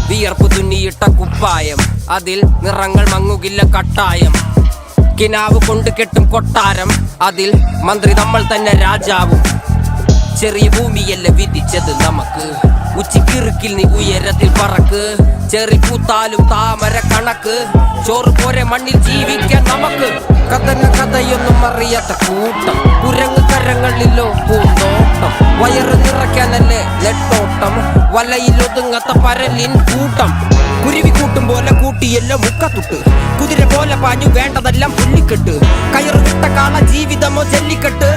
വിയർപ്പ് തുന്നിയിട്ട കുപ്പായം, അതിൽ നിറങ്ങൾ മങ്ങുകില്ല കട്ടായം. കിനാവ് കൊണ്ട് കെട്ടും കൊട്ടാരം, അതിൽ മന്ത്രി നമ്മൾ തന്നെ രാജാവും. ചെറിയ ഭൂമിയല്ല വിധിച്ചത് നമുക്ക്, ഉച്ചിക്കിറുക്കിൽ നീ ഉയരത്തിൽ പറക്ക്. ചെറി പൂത്താലും താമര കണക്ക്, ചോറ് പോരെ മണ്ണിൽ ജീവിക്കാൻ നമുക്ക്. കഥയൊന്നും അറിയാത്ത കൂട്ടം, കുരങ്ങ് കരങ്ങളിലോ പൂന്തോട്ടം. വയറ് നിറയ്ക്കാനല്ലേ നെട്ടോട്ടം, വലയിലൊതുങ്ങാത്ത പരലിൻ കൂട്ടം. കുരുവി കൂട്ടും പോലെ കൂട്ടിയല്ലോ മുക്കത്തുട്ട്, കുതിര പോലെ പാഞ്ഞു വേണ്ടതെല്ലാം പുല്ലിക്കെട്ട്. കയറ് വിട്ട കാള ജീവിതമോ ജല്ലിക്കെട്ട്.